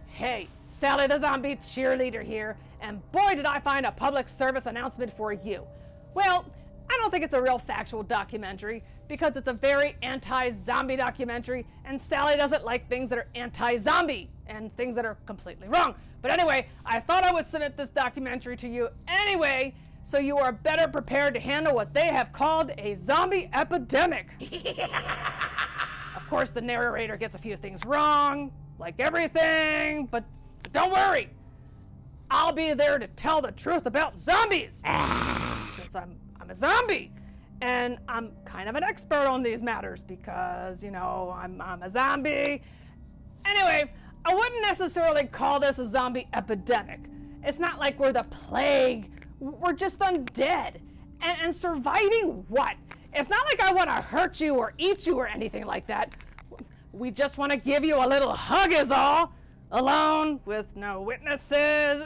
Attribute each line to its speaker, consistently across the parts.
Speaker 1: Hey, Sally the Zombie Cheerleader here, and boy did I find a public service announcement for you. Well, I don't think it's a real factual documentary because it's a very anti-zombie documentary, and Sally doesn't like things that are anti-zombie and things that are completely wrong. But anyway, I thought I would submit this documentary to you anyway, so you are better prepared to handle what they have called a zombie epidemic. Of course, the narrator gets a few things wrong, like everything, but don't worry. I'll be there to tell the truth about zombies. Since I'm a zombie, and I'm kind of an expert on these matters because, you know, I'm a zombie. Anyway, I wouldn't necessarily call this a zombie epidemic. It's not like we're the plague. We're just undead. And surviving what? It's not like I want to hurt you or eat you or anything like that. We just want to give you a little hug is all. Alone, with no witnesses.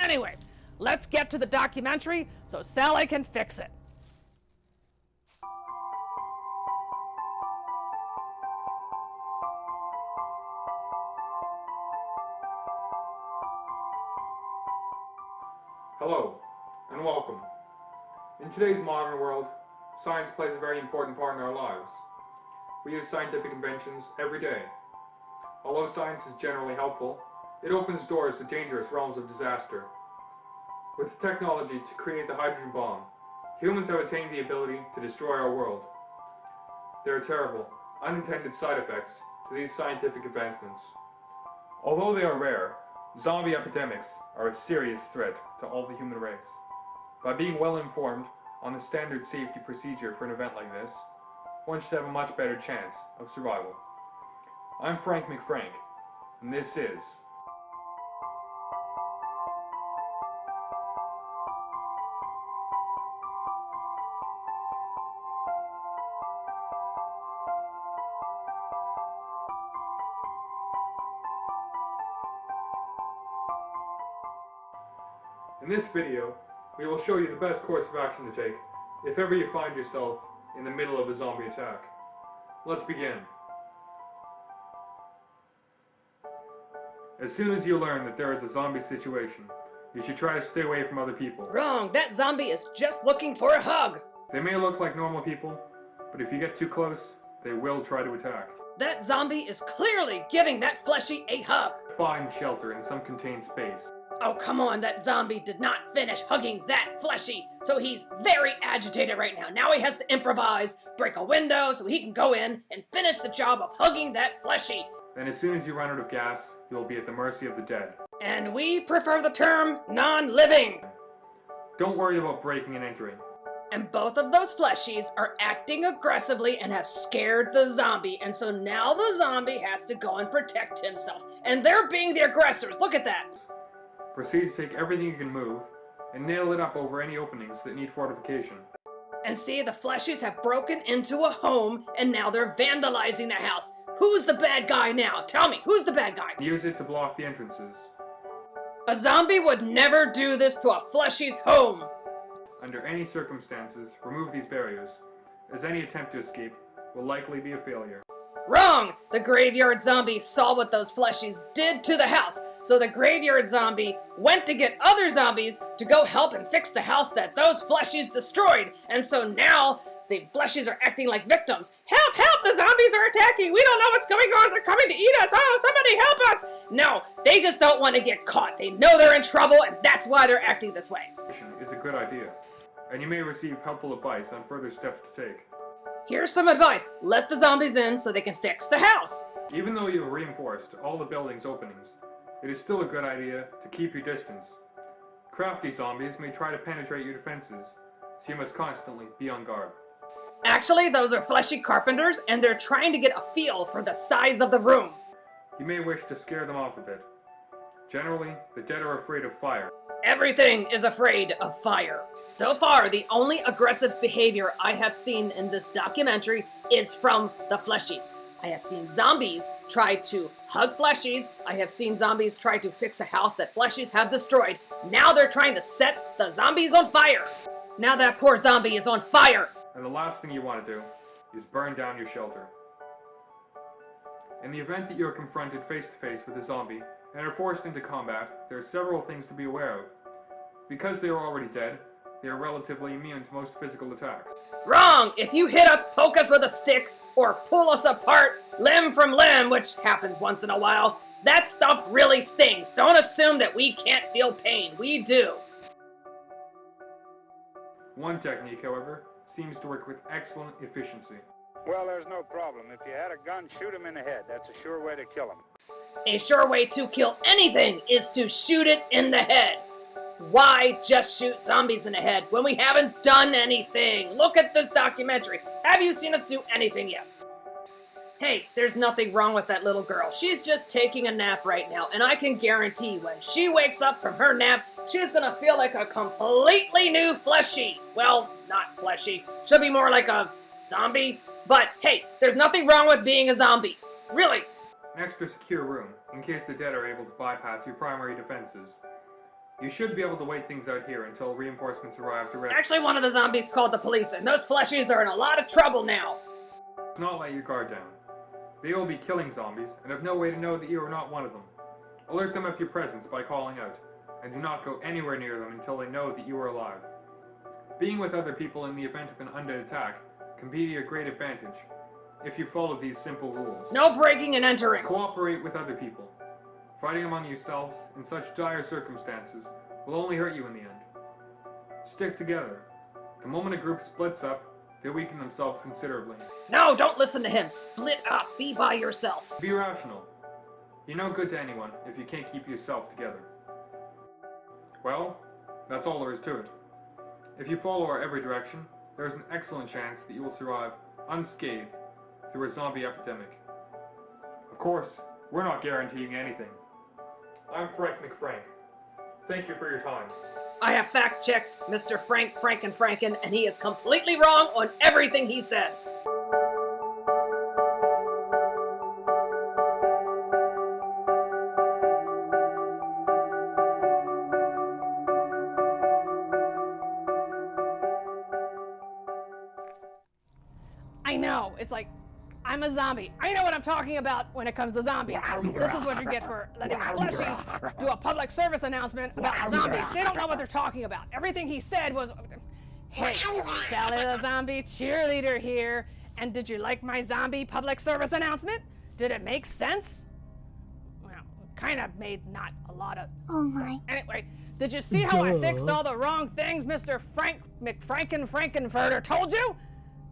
Speaker 1: Anyway, let's get to the documentary so Sally can fix it.
Speaker 2: Hello, and welcome. In today's modern world, science plays a very important part in our lives. We use scientific inventions every day. Although science is generally helpful, it opens doors to dangerous realms of disaster. With the technology to create the hydrogen bomb, humans have attained the ability to destroy our world. There are terrible, unintended side effects to these scientific advancements. Although they are rare, zombie epidemics are a serious threat to all the human race. By being well informed on the standard safety procedure for an event like this, one should have a much better chance of survival. I'm Frank McFrank, and this is In this video, we will show you the best course of action to take if ever you find yourself in the middle of a zombie attack. Let's begin. As soon as you learn that there is a zombie situation, you should try to stay away from other people.
Speaker 1: Wrong, that zombie is just looking for a hug.
Speaker 2: They may look like normal people, but if you get too close, they will try to attack.
Speaker 1: That zombie is clearly giving that fleshie a hug.
Speaker 2: Find shelter in some contained space.
Speaker 1: Oh, come on, that zombie did not finish hugging that fleshie, so he's very agitated right now. Now he has to improvise, break a window so he can go in and finish the job of hugging that fleshie.
Speaker 2: Then as soon as you run out of gas, you will be at the mercy of the dead.
Speaker 1: And we prefer the term non-living.
Speaker 2: Don't worry about breaking and entering.
Speaker 1: And both of those fleshies are acting aggressively and have scared the zombie, and so now the zombie has to go and protect himself. And they're being the aggressors, look at that.
Speaker 2: Proceed to take everything you can move and nail it up over any openings that need fortification.
Speaker 1: And see, the fleshies have broken into a home and now they're vandalizing the house. Who's the bad guy now? Tell me, who's the bad guy?
Speaker 2: Use it to block the entrances.
Speaker 1: A zombie would never do this to a fleshie's home.
Speaker 2: Under any circumstances, remove these barriers, as any attempt to escape will likely be a failure.
Speaker 1: Wrong! The graveyard zombie saw what those fleshies did to the house, so the graveyard zombie went to get other zombies to go help and fix the house that those fleshies destroyed, and so now the fleshies are acting like victims. Help! Help! The zombies are attacking! We don't know what's going on! They're coming to eat us! Oh, somebody help us! No, they just don't want to get caught. They know they're in trouble, and that's why they're acting this way.
Speaker 2: Is a good idea, and you may receive helpful advice on further steps to take.
Speaker 1: Here's some advice. Let the zombies in so they can fix the house.
Speaker 2: Even though you've reinforced all the building's openings, it is still a good idea to keep your distance. Crafty zombies may try to penetrate your defenses, so you must constantly be on guard.
Speaker 1: Actually, those are fleshy carpenters, and they're trying to get a feel for the size of the room.
Speaker 2: You may wish to scare them off a bit. Generally, the dead are afraid of fire.
Speaker 1: Everything is afraid of fire. So far, the only aggressive behavior I have seen in this documentary is from the fleshies. I have seen zombies try to hug fleshies. I have seen zombies try to fix a house that fleshies have destroyed. Now they're trying to set the zombies on fire. Now that poor zombie is on fire.
Speaker 2: And the last thing you want to do is burn down your shelter. In the event that you are confronted face to face with a zombie and are forced into combat, there are several things to be aware of. Because they are already dead, they are relatively immune to most physical attacks.
Speaker 3: Wrong! If you hit us, poke us with a stick, or pull us apart limb from limb, which happens once in a while, that stuff really stings. Don't assume that we can't feel pain. We do.
Speaker 2: One technique, however, seems to work with excellent efficiency.
Speaker 4: Well, there's no problem. If you had a gun, shoot him in the head. That's a sure way to kill him.
Speaker 3: A sure way to kill anything is to shoot it in the head. Why just shoot zombies in the head when we haven't done anything? Look at this documentary. Have you seen us do anything yet? Hey, there's nothing wrong with that little girl. She's just taking a nap right now, and I can guarantee when she wakes up from her nap, she's gonna feel like a completely new fleshie. Well, not fleshie. She'll be more like a zombie. But hey, there's nothing wrong with being a zombie. Really.
Speaker 2: An extra secure room, in case the dead are able to bypass your primary defenses. You should be able to wait things out here until reinforcements arrive to rescue.
Speaker 3: Actually, one of the zombies called the police, and those fleshies are in a lot of trouble now.
Speaker 2: Do not let your guard down. They will be killing zombies, and have no way to know that you are not one of them. Alert them of your presence by calling out, and do not go anywhere near them until they know that you are alive. Being with other people in the event of an undead attack can be to your great advantage, if you follow these simple rules.
Speaker 3: No breaking and entering.
Speaker 2: Cooperate with other people. Fighting among yourselves in such dire circumstances will only hurt you in the end. Stick together. The moment a group splits up, they weaken themselves considerably.
Speaker 3: No, don't listen to him. Split up. Be by yourself.
Speaker 2: Be rational. You're no good to anyone if you can't keep yourself together. Well, that's all there is to it. If you follow our every direction, there is an excellent chance that you will survive unscathed through a zombie epidemic. Of course, we're not guaranteeing anything. I'm Frank McFrank. Thank you for your time.
Speaker 3: I have fact-checked Mr. Frank Franken, and he is completely wrong on everything he said.
Speaker 1: I know, it's like, I'm a zombie. I know what I'm talking about when it comes to zombies. This is what you get for letting Fleshie do a public service announcement about zombies. They don't know what they're talking about. Everything he said was, hey, Sally the Zombie Cheerleader here. And did you like my zombie public service announcement? Did it make sense? Well, kind of made not a lot of sense. Anyway, did you see how I fixed all the wrong things Mr. Frank Frankenfurter told you?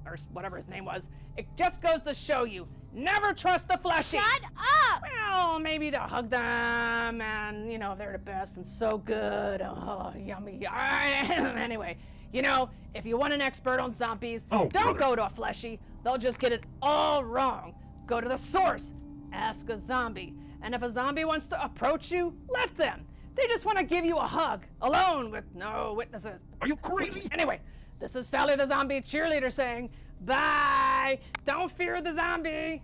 Speaker 1: Or whatever his name was. It just goes to show you, never trust the fleshie.
Speaker 5: Shut up!
Speaker 1: Well, maybe to hug them and, you know, they're the best and so good. Oh, yummy. Anyway, you know, if you want an expert on zombies, don't go to a fleshie. They'll just get it all wrong. Go to the source. Ask a zombie. And if a zombie wants to approach you, let them. They just want to give you a hug, alone with no witnesses.
Speaker 6: Are you crazy?
Speaker 1: Anyway, this is Sally the Zombie Cheerleader saying, bye! Don't fear the zombie!